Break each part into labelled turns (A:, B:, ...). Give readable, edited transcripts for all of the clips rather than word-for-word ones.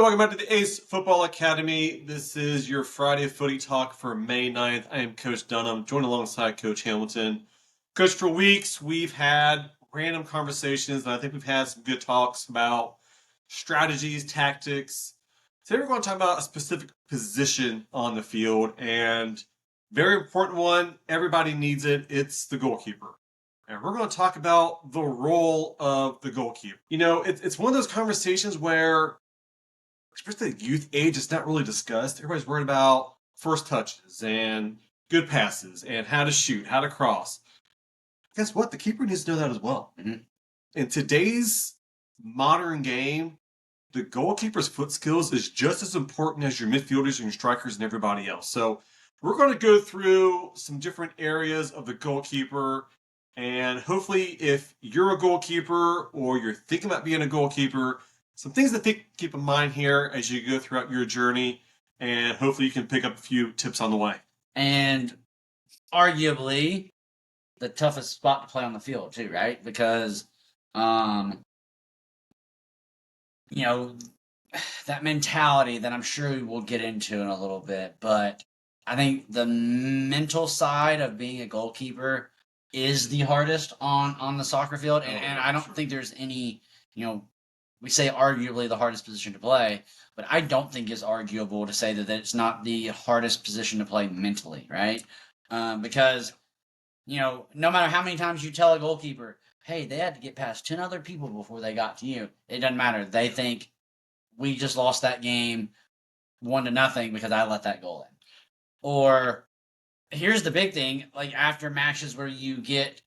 A: welcome back to the ACE Football Academy. This is your Friday Footy Talk for May 9th. I am Coach Dunham, joined alongside Coach Hamilton. Coach, for weeks we've had random conversations, and I think we've had some good talks about strategies, tactics. Today we're going to talk about a specific position on the field, and very important one, everybody needs it, it's the goalkeeper. And we're going to talk about the role of the goalkeeper. You know, it's one of those conversations where, especially the youth age, it's not really discussed. Everybody's worried about first touches and good passes and how to shoot, how to cross. Guess what? The keeper needs to know that as well.
B: Mm-hmm.
A: In today's modern game, the goalkeeper's foot skills is just as important as your midfielders and your strikers and everybody else. So we're going to go through some different areas of the goalkeeper. And hopefully, if you're a goalkeeper or you're thinking about being a goalkeeper, some things to keep in mind here as you go throughout your journey. And hopefully you can pick up a few tips on the way.
B: And arguably the toughest spot to play on the field too, right? Because, that mentality that I'm sure we'll get into in a little bit, but I think the mental side of being a goalkeeper is the hardest on the soccer field. And I don't think there's any, we say arguably the hardest position to play, but I don't think it's arguable to say that it's not the hardest position to play mentally, right? Because, no matter how many times you tell a goalkeeper, hey, they had to get past 10 other people before they got to you, it doesn't matter. They think we just lost that game 1-0 because I let that goal in. Or here's the big thing, like after matches where you get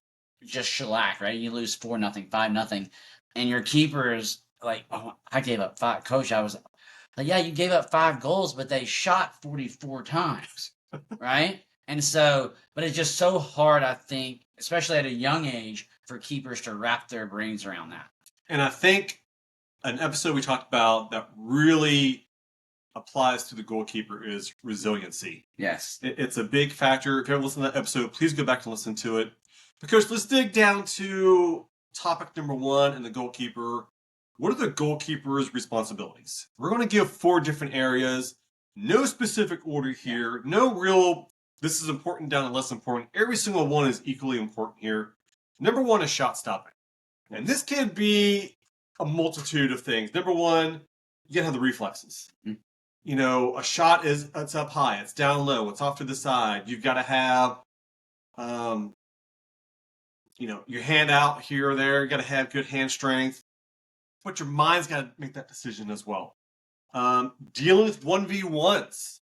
B: just shellacked, right? You lose 4-0, 5-0, and your keeper is like, oh, I gave up 5. Coach, I was like, yeah, you gave up 5 goals, but they shot 44 times, right? And so, but it's just so hard, I think, especially at a young age, for keepers to wrap their brains around that.
A: And I think an episode we talked about that really applies to the goalkeeper is resiliency.
B: Yes.
A: It's a big factor. If you haven't listened to that episode, please go back and listen to it. Because let's dig down to topic number 1 in the goalkeeper. What are the goalkeeper's responsibilities? We're going to give 4 different areas. No specific order here. No real, this is important down to less important. Every single one is equally important here. Number 1 is shot stopping. And this can be a multitude of things. Number 1, you got to have the reflexes.
B: Mm-hmm.
A: A shot it's up high, it's down low, it's off to the side. You've got to have, your hand out here or there. You got to have good hand strength. But your mind's got to make that decision as well. Dealing with 1v1s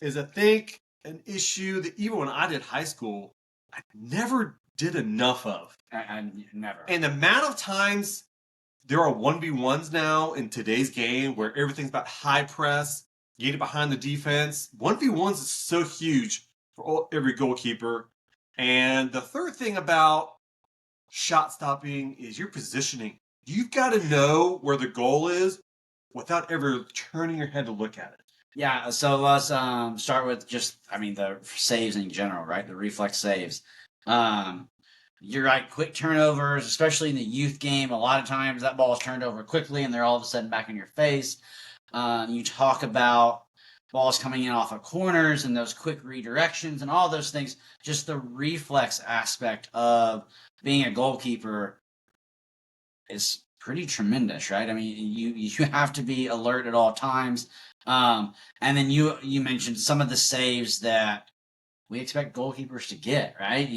A: is, I think, an issue that even when I did high school, I never did enough of.
B: I never.
A: And the amount of times there are 1v1s now in today's game where everything's about high press, getting behind the defense. 1v1s is so huge for every goalkeeper. And the third thing about shot stopping is your positioning. You've got to know where the goal is without ever turning your head to look at it.
B: Yeah, so let's start with the saves in general, right? The reflex saves. You're right, quick turnovers, especially in the youth game. A lot of times that ball is turned over quickly and they're all of a sudden back in your face. You talk about balls coming in off of corners and those quick redirections and all those things. Just the reflex aspect of being a goalkeeper is pretty tremendous, right? I mean, you have to be alert at all times. And then you mentioned some of the saves that we expect goalkeepers to get, right?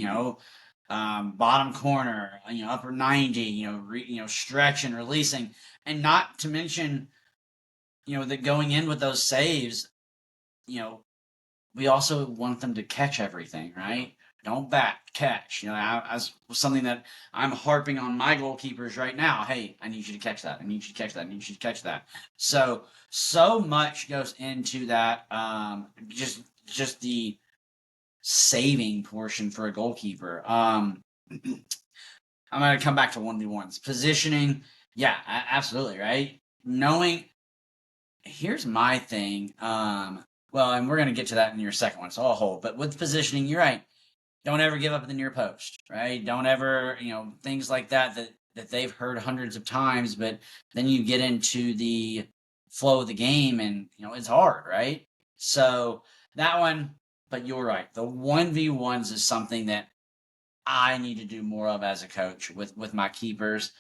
B: Bottom corner, upper 90, stretch and releasing, and not to mention, that going in with those saves, we also want them to catch everything, right? Don't back, catch. As something that I'm harping on my goalkeepers right now. Hey, I need you to catch that. I need you to catch that. I need you to catch that. So much goes into that. Just the saving portion for a goalkeeper. I'm going to come back to 1v1s. Positioning, yeah, absolutely, right? Here's my thing. And we're going to get to that in your second one, so I'll hold. But with positioning, you're right. Don't ever give up at the near post, right? Don't ever, things like that they've heard hundreds of times, but then you get into the flow of the game, and it's hard, right? So that one, but you're right. The 1v1s is something that I need to do more of as a coach with my keepers,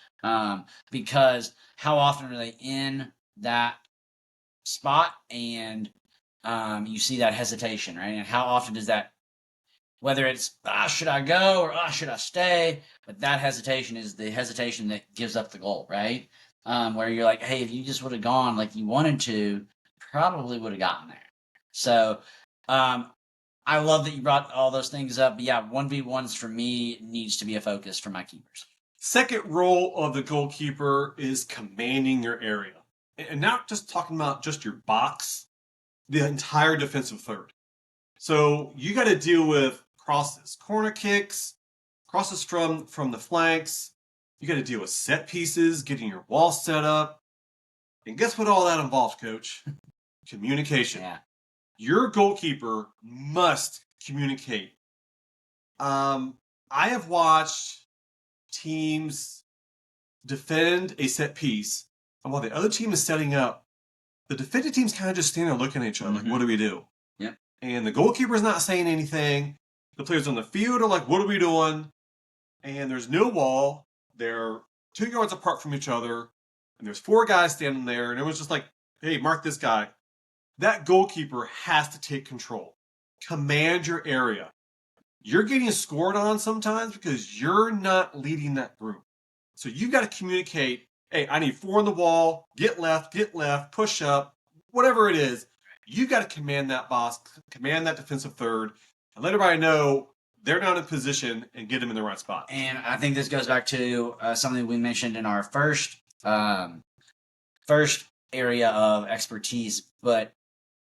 B: because how often are they in that spot, and you see that hesitation, right? And how often does that, whether it's should I go or should I stay, but that hesitation is the hesitation that gives up the goal, right? Where you're like, hey, if you just would have gone like you wanted to, probably would have gotten there. So I love that you brought all those things up. But yeah, 1v1s for me needs to be a focus for my keepers.
A: Second role of the goalkeeper is commanding your area. And not just talking about just your box, the entire defensive third. So you got to deal with crosses, corner kicks, crosses from the flanks. You got to deal with set pieces, getting your wall set up. And guess what all that involves, coach? Communication.
B: Yeah.
A: Your goalkeeper must communicate. I have watched teams defend a set piece, and while the other team is setting up, the defending team's kind of just standing there looking at each other, like, what do we do?
B: Yep.
A: And the goalkeeper's not saying anything. The players on the field are like, what are we doing? And there's no wall. They're 2 yards apart from each other, and there's 4 guys standing there, and everyone's just like, hey, mark this guy. That goalkeeper has to take control. Command your area. You're getting scored on sometimes because you're not leading that group. So you've got to communicate, hey, I need 4 on the wall, get left, push up, whatever it is. You've got to command that boss, command that defensive third, and let everybody know they're not in position and get them in the right spot.
B: And I think this goes back to something we mentioned in our first area of expertise, but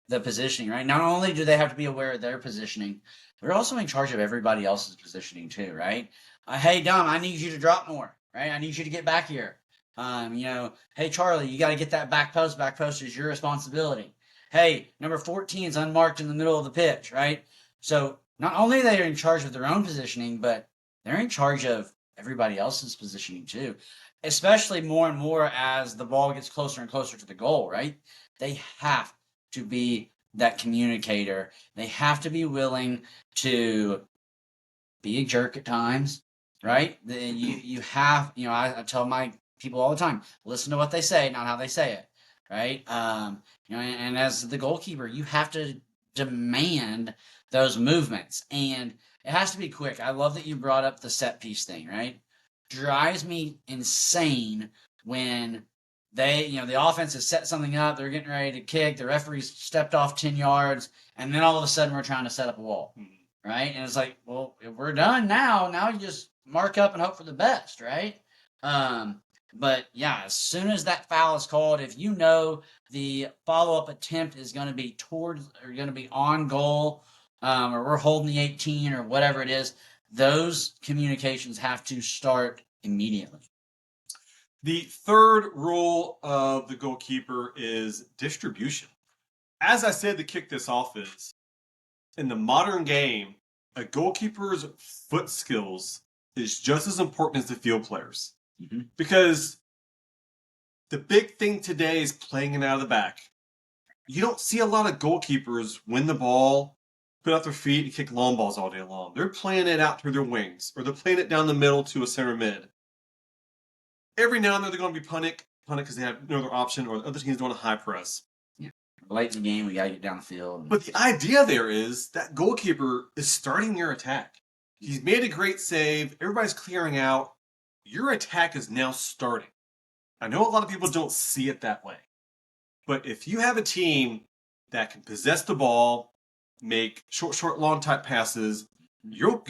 B: the positioning, right? Not only do they have to be aware of their positioning, they're also in charge of everybody else's positioning too, right? Hey, Dom, I need you to drop more, right? I need you to get back here. Hey, Charlie, you got to get that back post. Back post is your responsibility. Hey, number 14 is unmarked in the middle of the pitch, right? So not only are they in charge of their own positioning, but they're in charge of everybody else's positioning too, especially more and more as the ball gets closer and closer to the goal, right? They have to be that communicator. They have to be willing to be a jerk at times, right? You have, I tell my people all the time, listen to what they say, not how they say it, right? And as the goalkeeper, you have to demand those movements, and it has to be quick. I love that you brought up the set piece thing, right? Drives me insane when the offense has set something up, they're getting ready to kick, the referee's stepped off 10 yards, and then all of a sudden we're trying to set up a wall, right? And it's like, well, if we're done now you just mark up and hope for the best, right? But yeah, as soon as that foul is called, if you know the follow-up attempt is going to be on goal, or we're holding the 18 or whatever it is, those communications have to start immediately.
A: The third role of the goalkeeper is distribution. As I said to kick this off is, in the modern game, a goalkeeper's foot skills is just as important as the field players.
B: Mm-hmm.
A: Because the big thing today is playing it out of the back. You don't see a lot of goalkeepers win the ball, put out their feet, and kick long balls all day long. They're playing it out through their wings, or they're playing it down the middle to a center mid. Every now and then they're going to be punt it because they have no other option, or the other team's doing a high press.
B: Yeah. Late in the game, we got to get down the field.
A: But the idea there is that goalkeeper is starting your attack. He's made a great save. Everybody's clearing out. Your attack is now starting. I know a lot of people don't see it that way. But if you have a team that can possess the ball, make short, long type passes, your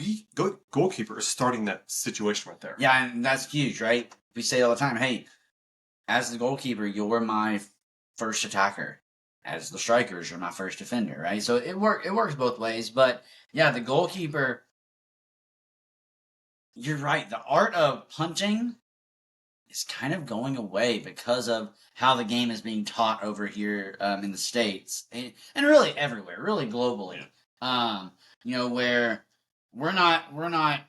A: goalkeeper is starting that situation right there.
B: Yeah, and that's huge, right? We say all the time, hey, as the goalkeeper, you're my first attacker. As the strikers, you're my first defender, right? So it works both ways. But yeah, the goalkeeper, you're right. The art of punting is kind of going away because of how the game is being taught over here in the States and really everywhere, really globally. Where we're not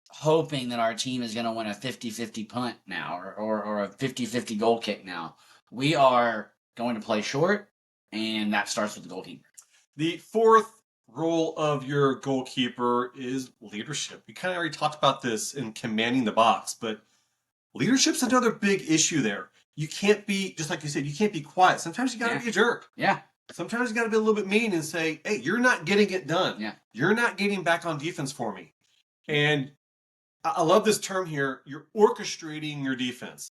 B: hoping that our team is going to win a 50-50 punt now or a 50-50 goal kick now. We are going to play short, and that starts with the goalkeeper.
A: The fourth role of your goalkeeper is leadership. We kind of already talked about this in commanding the box, but leadership's another big issue there. You can't be, just like you said, you can't be quiet. Sometimes you got to be a jerk.
B: Yeah.
A: Sometimes you got to be a little bit mean and say, hey, you're not getting it done.
B: Yeah.
A: You're not getting back on defense for me. And I love this term here. You're orchestrating your defense.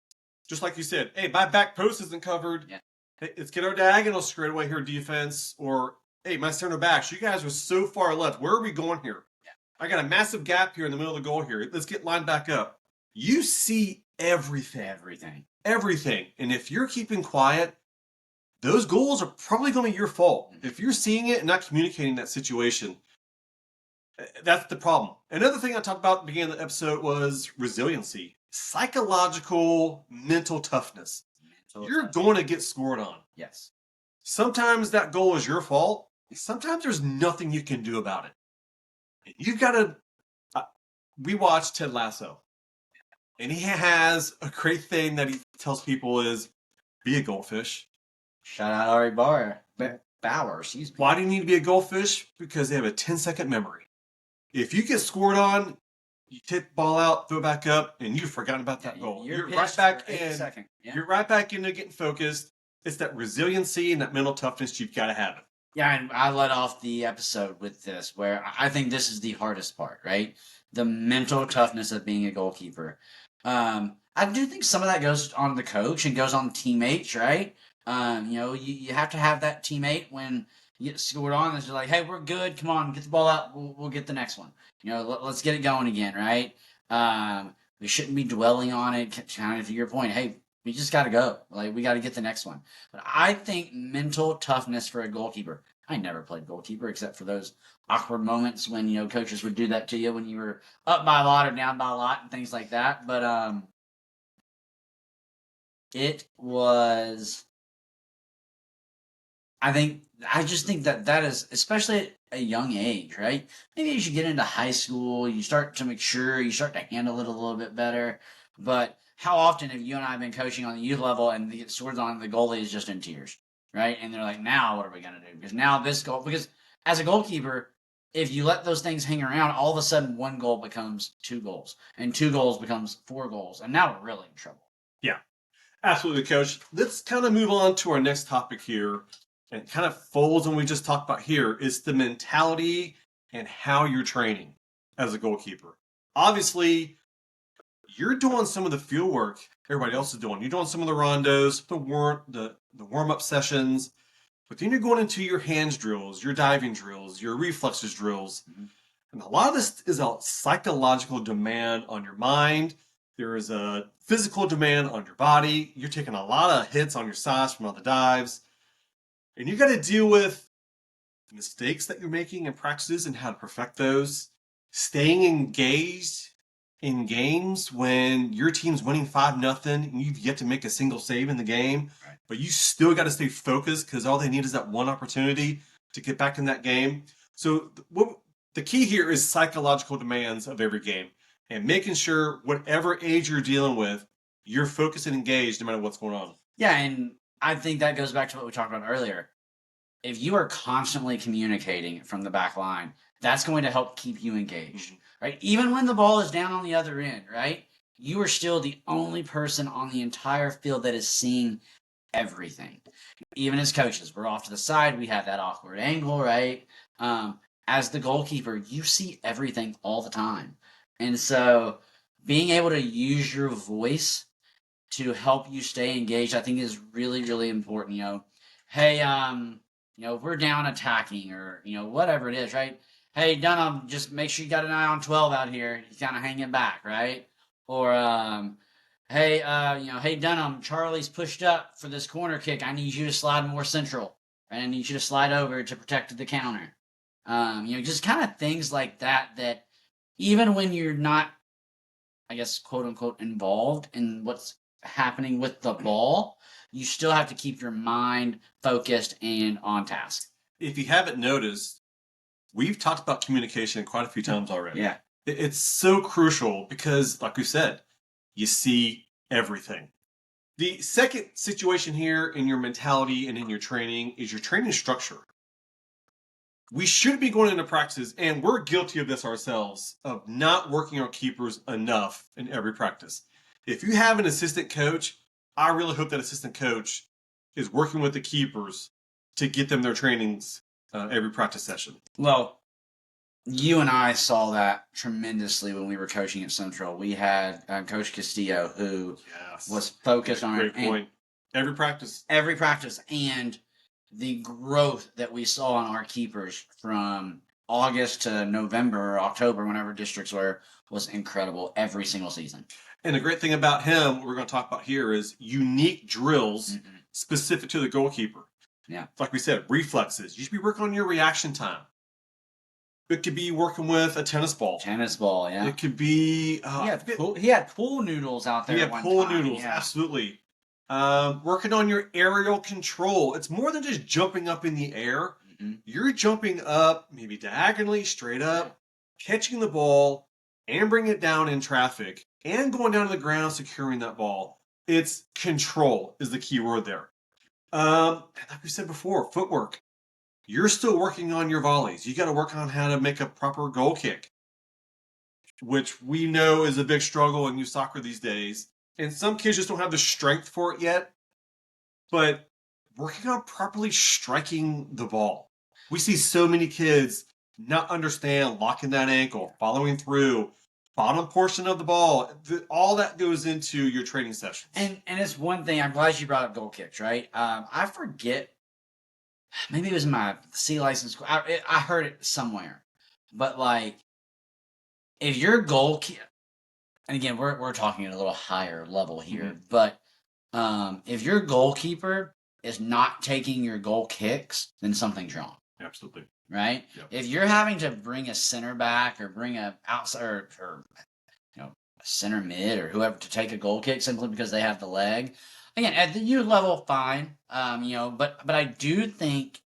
A: Just like you said, hey, my back post isn't covered.
B: Yeah.
A: Hey, let's get our diagonal straight away here, defense. Or, hey, my center backs, you guys are so far left. Where are we going here?
B: Yeah.
A: I got a massive gap here in the middle of the goal here. Let's get lined back up. You see everything. Everything. And if you're keeping quiet, those goals are probably going to be your fault. If you're seeing it and not communicating that situation, that's the problem. Another thing I talked about at the beginning of the episode was resiliency, psychological, mental toughness. You're going to get scored on.
B: Yes.
A: Sometimes that goal is your fault. Sometimes there's nothing you can do about it. You've got to. We watched Ted Lasso, and he has a great thing that he tells people is, be a goldfish.
B: Shout out Ari Bauer. Excuse me.
A: Why do you need to be a goldfish? Because they have a 10-second memory. If you get scored on, you take the ball out, throw it back up, and you've forgotten about that goal. You're right back in.
B: Yeah.
A: You're right back into getting focused. It's that resiliency and that mental toughness you've got to have.
B: Yeah, and I led off the episode with this, where I think this is the hardest part, right? The mental toughness of being a goalkeeper. I do think some of that goes on the coach and goes on teammates, right? You have to have that teammate when you get scored on. It's just like, hey, we're good. Come on, get the ball out. We'll get the next one. Let's get it going again, right? We shouldn't be dwelling on it. Kind of to your point, hey, we just got to go. Like, we got to get the next one. But I think mental toughness for a goalkeeper. I never played goalkeeper except for those awkward moments when, coaches would do that to you when you were up by a lot or down by a lot and things like that. But it was, I just think that is, especially at a young age, right? Maybe as you get into high school, you start to mature, you start to handle it a little bit better. But how often have you and I been coaching on the youth level and the swords on the goalie is just in tears, right? And they're like, now what are we going to do? Because now because as a goalkeeper, if you let those things hang around, all of a sudden one goal becomes 2 goals and 2 goals becomes 4 goals. And now we're really in trouble.
A: Yeah, absolutely, Coach. Let's kind of move on to our next topic here. And kind of folds on what we just talked about here is the mentality and how you're training as a goalkeeper. Obviously, you're doing some of the field work everybody else is doing. You're doing some of the rondos, the warm-up sessions, but then you're going into your hands drills, your diving drills, your reflexes drills. Mm-hmm. And a lot of this is a psychological demand on your mind. There is a physical demand on your body. You're taking a lot of hits on your sides from all the dives. And you got to deal with mistakes that you're making in practices and how to perfect those. Staying engaged in games when your team's winning 5-0 and you've yet to make a single save in the game. Right. But you still got to stay focused because all they need is that one opportunity to get back in that game. So the key here is psychological demands of every game and making sure whatever age you're dealing with, you're focused and engaged no matter what's going on.
B: Yeah, and I think that goes back to what we talked about earlier. If you are constantly communicating from the back line, that's going to help keep you engaged, right? Even when the ball is down on the other end, right? You are still the only person on the entire field that is seeing everything. Even as coaches, we're off to the side. We have that awkward angle, right? As the goalkeeper, you see everything all the time. And so being able to use your voice to help you stay engaged, I think is really, really important. Hey, we're down attacking or, whatever it is, right? Hey, Dunham, just make sure you got an eye on 12 out here. He's kind of hanging back, right? Or, hey, hey, Dunham, Charlie's pushed up for this corner kick. I need you to slide more central. Right? I need you to slide over to protect the counter. Just kind of things like that even when you're not, I guess, quote unquote, involved in what's happening with the ball, you still have to keep your mind focused and on task.
A: If you haven't noticed, we've talked about communication quite a few times already.
B: Yeah.
A: It's so crucial because, like we said, you see everything. The second situation here in your mentality and in your training is your training structure. We should be going into practices, and we're guilty of this ourselves, of not working our keepers enough in every practice. If you have an assistant coach, I really hope that assistant coach is working with the keepers to get them their trainings every practice session.
B: Well, you and I saw that tremendously when we were coaching at Central. We had Coach Castillo, who was focused on
A: Great point. Every practice.
B: Every practice. And the growth that we saw on our keepers from August to November or October, whenever districts were, was incredible every single season.
A: And the great thing about him, what we're going to talk about here, is unique drills specific to the goalkeeper.
B: Yeah.
A: Like we said, reflexes. You should be working on your reaction time. It could be working with a tennis ball.
B: Tennis ball, yeah.
A: It could be...
B: he had pool noodles out there.
A: He had pool noodles, yeah. Absolutely. Working on your aerial control. It's more than just jumping up in the air. You're jumping up, maybe diagonally, straight up, catching the ball, and bringing it down in traffic, and going down to the ground, securing that ball. It's control is the key word there. Like we said before, footwork. You're still working on your volleys. You got to work on how to make a proper goal kick, which we know is a big struggle in youth soccer these days. And some kids just don't have the strength for it yet. But working on properly striking the ball. We see so many kids not understand locking that ankle, following through, bottom portion of the ball. All that goes into your training sessions.
B: And it's one thing, I'm glad you brought up goal kicks, right? I forget, maybe it was my C license. I heard it somewhere. But like, if your goalkeeper, and again, we're talking at a little higher level here, but if your goalkeeper is not taking your goal kicks, then something's wrong.
A: Absolutely.
B: Right? Yep. If you're having to bring a center back or bring a outside or a center mid or whoever to take a goal kick simply because they have the leg, again, at the youth level, fine. But I do think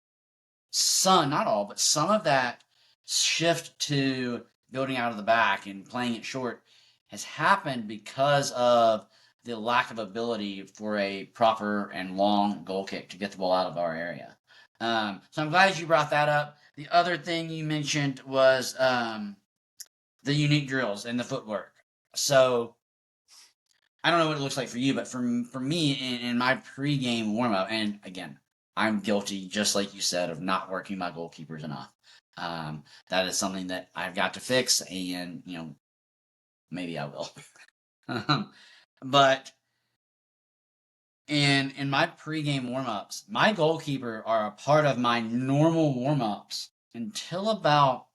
B: not all, but some of that shift to building out of the back and playing it short has happened because of the lack of ability for a proper and long goal kick to get the ball out of our area. So I'm glad you brought that up. The other thing you mentioned was the unique drills and the footwork. So I don't know what it looks like for you, but for me in my pregame warm-up, and again, I'm guilty, just like you said, of not working my goalkeepers enough. That is something that I've got to fix, and maybe I will. But in my pregame warm-ups, my goalkeeper are a part of my normal warm-ups until about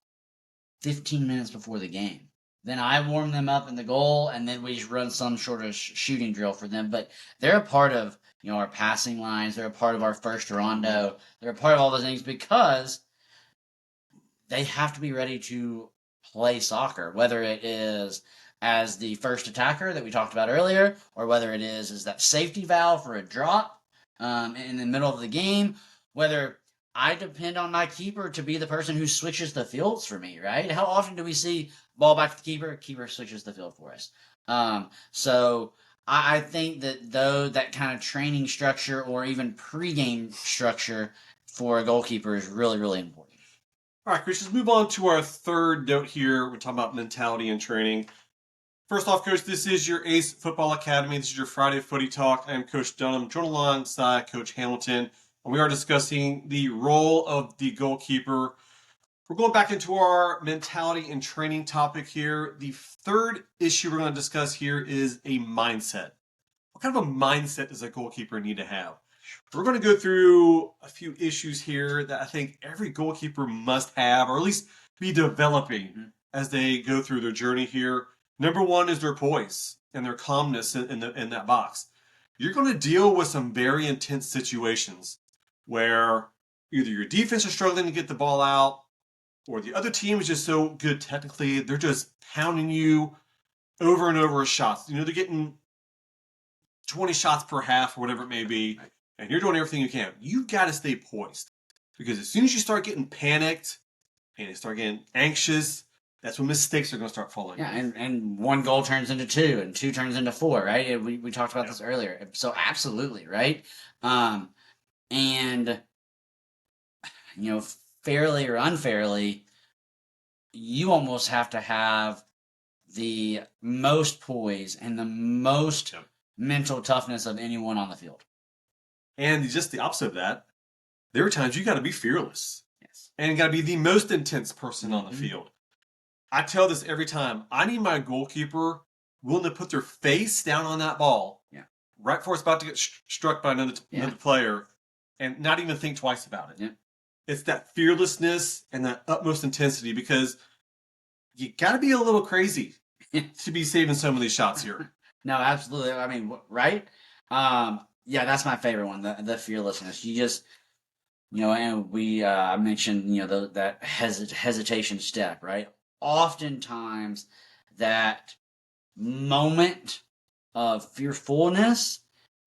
B: 15 minutes before the game. Then I warm them up in the goal, and then we just run some sort of shooting drill for them. But they're a part of our passing lines. They're a part of our first rondo. They're a part of all those things because they have to be ready to play soccer, whether it is as the first attacker that we talked about earlier, or whether it is that safety valve for a drop in the middle of the game, whether I depend on my keeper to be the person who switches the fields for me, right? How often do we see ball back to the keeper switches the field for us? So I think that that kind of training structure or even pregame structure for a goalkeeper is really, really important.
A: All right, Chris, let's move on to our third note here. We're talking about mentality and training. First off, Coach, this is your A.C.E Football Academy. This is your Friday Footy Talk. I am Coach Dunham, joined alongside Coach Hamilton, and we are discussing the role of the goalkeeper. We're going back into our mentality and training topic here. The third issue we're going to discuss here is a mindset. What kind of a mindset does a goalkeeper need to have? We're going to go through a few issues here that I think every goalkeeper must have, or at least be developing as they go through their journey here. Number one is their poise and their calmness in that box. You're going to deal with some very intense situations where either your defense is struggling to get the ball out, or the other team is just so good technically, they're just pounding you over and over with shots. They're getting 20 shots per half or whatever it may be, and you're doing everything you can. You've got to stay poised, because as soon as you start getting panicked and you start getting anxious, that's when mistakes are going to start falling.
B: Yeah, and one goal turns into two, and two turns into four, right? And we talked about
A: Yeah.
B: this earlier. So absolutely, right? And fairly or unfairly, you almost have to have the most poise and the most
A: Yep.
B: mental toughness of anyone on the field.
A: And just the opposite of that, there are times you got to be fearless.
B: Yes.
A: And you got to be the most intense person on the field. I tell this every time. I need my goalkeeper willing to put their face down on that ball.
B: Yeah.
A: Right before it's about to get struck by another player, and not even think twice about it.
B: Yeah.
A: It's that fearlessness and that utmost intensity, because you got to be a little crazy to be saving some of these shots here.
B: No, absolutely. I mean, right? Yeah, that's my favorite one. The fearlessness. You just, and we mentioned, that hesitation step, right? Oftentimes, that moment of fearfulness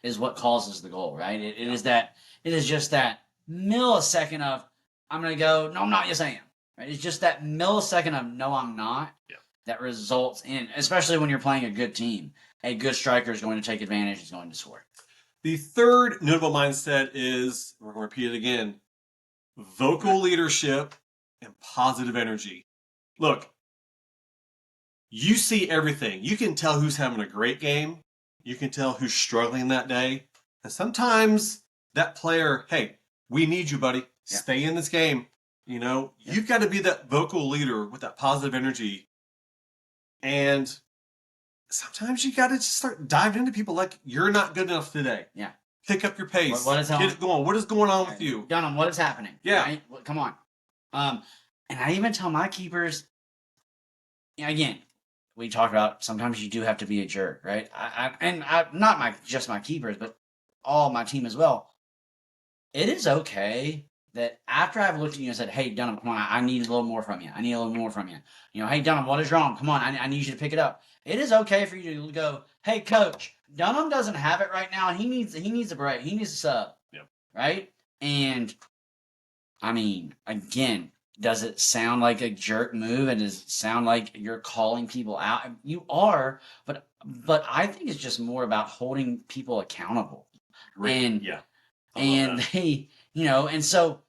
B: is what causes the goal, right? It is just that millisecond of I'm gonna go, no, I'm not, yes I am. Right? It's just that millisecond of no, I'm not.
A: Yeah.
B: That results in, especially when you're playing a good team, a good striker is going to take advantage, is going to score.
A: The third notable mindset is, we're going to repeat it again, vocal leadership and positive energy. Look, you see everything. You can tell who's having a great game. You can tell who's struggling that day. And sometimes that player, hey, we need you, buddy. Stay in this game. You've got to be that vocal leader with that positive energy. And sometimes you got to just start diving into people like, you're not good enough today.
B: Yeah.
A: Pick up your pace.
B: What is
A: Get it going. What is going on with you?
B: Dunham, what is happening?
A: Yeah.
B: Right? Come on. And I even tell my keepers, again, we talked about sometimes you do have to be a jerk, right? Not just my keepers, but all my team as well. It is okay that after I've looked at you and said, hey, Dunham, come on, I need a little more from you. I need a little more from you. Hey, Dunham, what is wrong? Come on, I need you to pick it up. It is okay for you to go, hey, coach, Dunham doesn't have it right now, and he needs a break. He needs a sub.
A: Yep.
B: Right? And, I mean, again, does it sound like a jerk move, and does it sound like you're calling people out? You are, but I think it's just more about holding people accountable. And they, and so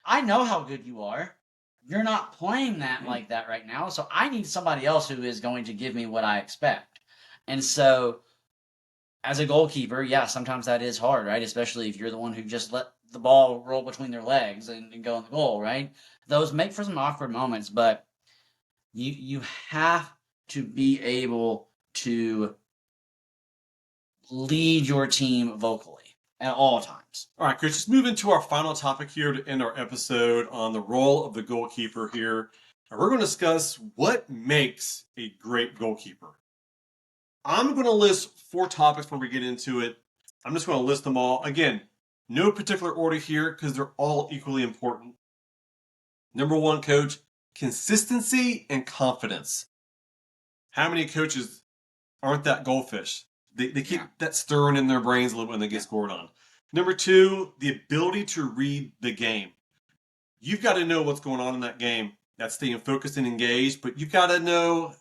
B: I know how good you are. You're not playing that like that right now, so I need somebody else who is going to give me what I expect. And so, as a goalkeeper, yeah, sometimes that is hard, right? Especially if you're the one who just let the ball roll between their legs and go in the goal, right? Those make for some awkward moments, but you have to be able to lead your team vocally at all times.
A: All right, Chris, let's move into our final topic here to end our episode on the role of the goalkeeper here. And we're going to discuss what makes a great goalkeeper. I'm going to list 4 topics before we get into it. I'm just going to list them all. Again, no particular order here because they're all equally important. Number 1, coach, consistency and confidence. How many coaches aren't that goldfish? They keep that stirring in their brains a little bit when they get scored on. Number 2, the ability to read the game. You've got to know what's going on in that game. That's staying focused and engaged, but you've got to know,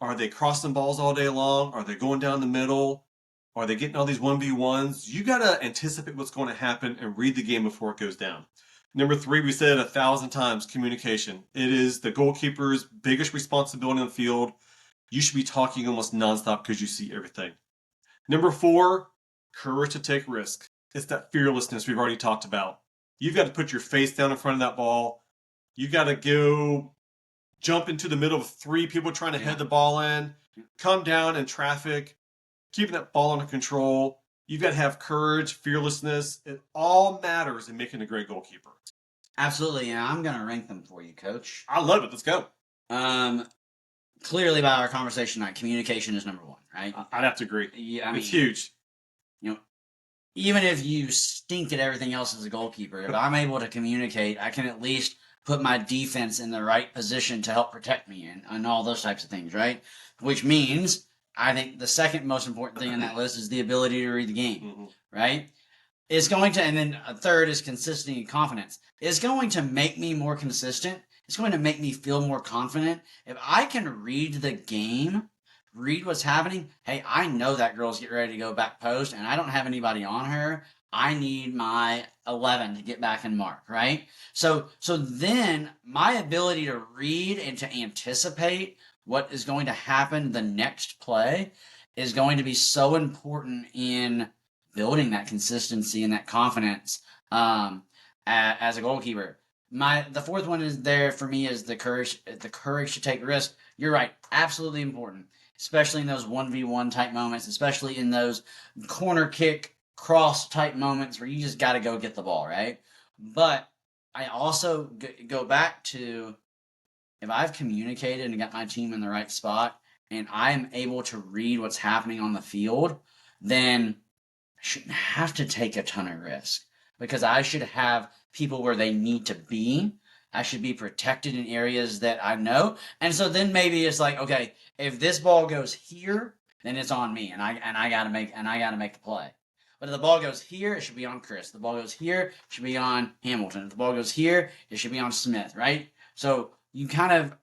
A: are they crossing balls all day long? Are they going down the middle? Are they getting all these 1v1s? You got to anticipate what's going to happen and read the game before it goes down. Number 3, we said 1,000 times, communication. It is the goalkeeper's biggest responsibility on the field. You should be talking almost nonstop because you see everything. Number 4, courage to take risk. It's that fearlessness we've already talked about. You've got to put your face down in front of that ball. You got to go jump into the middle of 3 people trying to head the ball in, come down in traffic, keeping that ball under control. You've got to have courage, fearlessness. It all matters in making a great goalkeeper.
B: Absolutely, and I'm going to rank them for you, Coach.
A: I love it. Let's go.
B: Clearly, by our conversation tonight, communication is number 1, right?
A: I'd have to agree.
B: Yeah,
A: it's huge.
B: Even if you stink at everything else as a goalkeeper, if I'm able to communicate, I can at least put my defense in the right position to help protect me and all those types of things, right? Which means I think the second most important thing on that list is the ability to read the game, right? It's going to, and then a third is consistency and confidence. It's going to make me more consistent It's going to make me feel more confident. If I can read the game, read what's happening, hey, I know that girl's getting ready to go back post and I don't have anybody on her. I need my 11 to get back and mark, right? So then my ability to read and to anticipate what is going to happen the next play is going to be so important in building that consistency and that confidence as a goalkeeper. The fourth one is there for me is the courage to take risks. You're right, absolutely important, especially in those 1v1 type moments, especially in those corner kick cross type moments where you just got to go get the ball, right? But I also go back to if I've communicated and got my team in the right spot and I'm able to read what's happening on the field, then I shouldn't have to take a ton of risk because I should have people where they need to be. I should be protected in areas that I know. And so then maybe it's like, okay, if this ball goes here, then it's on me and I gotta make the play. But if the ball goes here, it should be on Chris. If the ball goes here, it should be on Hamilton. If the ball goes here, it should be on Smith, right? So you kind of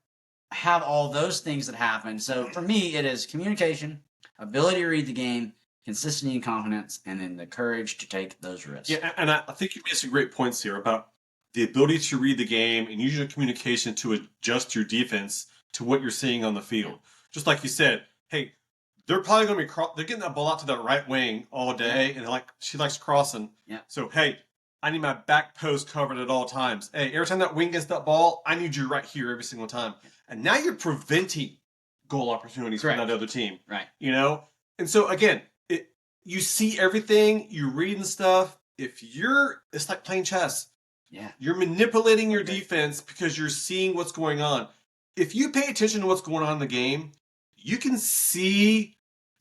B: have all those things that happen. So for me, it is communication, ability to read the game, consistency and confidence, and then the courage to take those risks.
A: Yeah, and I think you made some great points here about the ability to read the game and use your communication to adjust your defense to what you're seeing on the field. Just like you said, hey, they're probably going to be they're getting that ball out to that right wing all day, and she likes crossing.
B: Yeah.
A: So hey, I need my back post covered at all times. Hey, every time that wing gets that ball, I need you right here every single time. And now you're preventing goal opportunities for that other team.
B: Right.
A: You know? And so again, you see everything, you're reading stuff. It's like playing chess.
B: Yeah.
A: You're manipulating your defense because you're seeing what's going on. If you pay attention to what's going on in the game, you can see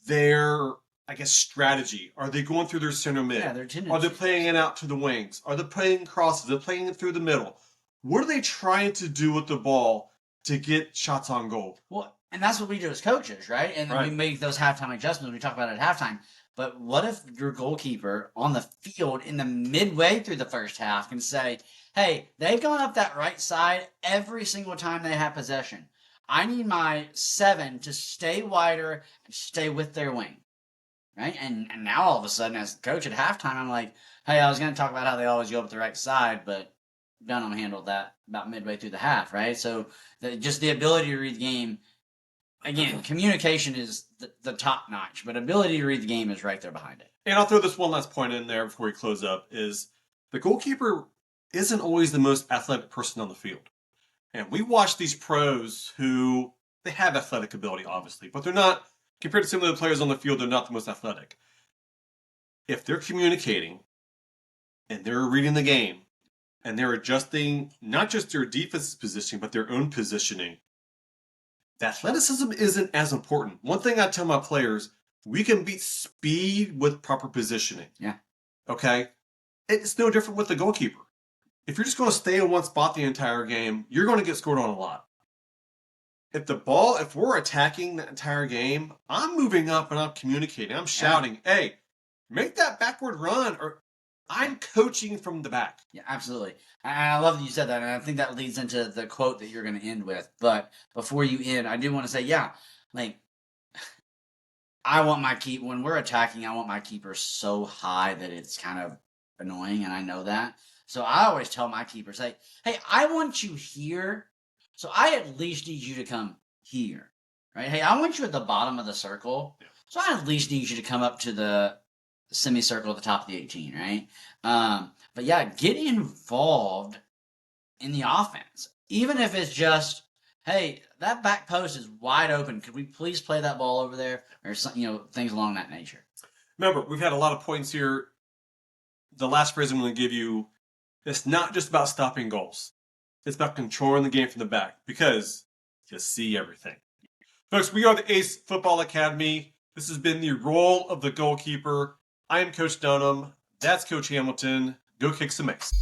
A: their, I guess, strategy. Are they going through their center mid?
B: Yeah, their tendencies.
A: Are they playing it out to the wings? Are they playing crosses? Are they playing it through the middle? What are they trying to do with the ball to get shots on goal?
B: Well, and that's what we do as coaches, right? And then we make those halftime adjustments. We talk about it at halftime. But what if your goalkeeper on the field in the midway through the first half can say, hey, they've gone up that right side every single time they have possession. I need my 7 to stay wider and stay with their wing. Right? And now all of a sudden, as the coach at halftime, I'm like, hey, I was going to talk about how they always go up the right side, but Dunham handled that about midway through the half, right? So just the ability to read the game. Again, communication is the top notch, but ability to read the game is right there behind it.
A: And I'll throw this one last point in there before we close up, is the goalkeeper isn't always the most athletic person on the field. And we watch these pros who, they have athletic ability, obviously, but they're not, compared to some of the players on the field, they're not the most athletic. If they're communicating and they're reading the game and they're adjusting not just their defensive positioning, but their own positioning, the athleticism isn't as important. One thing I tell my players, we can beat speed with proper positioning.
B: Yeah.
A: Okay? It's no different with the goalkeeper. If you're just going to stay in one spot the entire game, you're going to get scored on a lot. If we're attacking the entire game, I'm moving up and I'm communicating. I'm shouting, hey, make that backward run, or I'm coaching from the back.
B: Yeah, absolutely. And I love that you said that, and I think that leads into the quote that you're going to end with. But before you end, I do want to say, I want when we're attacking, I want my keeper so high that it's kind of annoying, and I know that. So I always tell my keepers, hey, I want you here, so I at least need you to come here, right? Hey, I want you at the bottom of the circle, so I at least need you to come up to the semicircle at the top of the 18, right? But yeah, get involved in the offense, even if it's just, hey, that back post is wide open. Could we please play that ball over there, or some, things along that nature?
A: Remember, we've had a lot of points here. The last phrase I'm going to give you, it's not just about stopping goals. It's about controlling the game from the back, because you see everything. Folks, we are the A.C.E Football Academy. This has been the role of the goalkeeper. I am Coach Dunham. That's Coach Hamilton. Go kick some ace.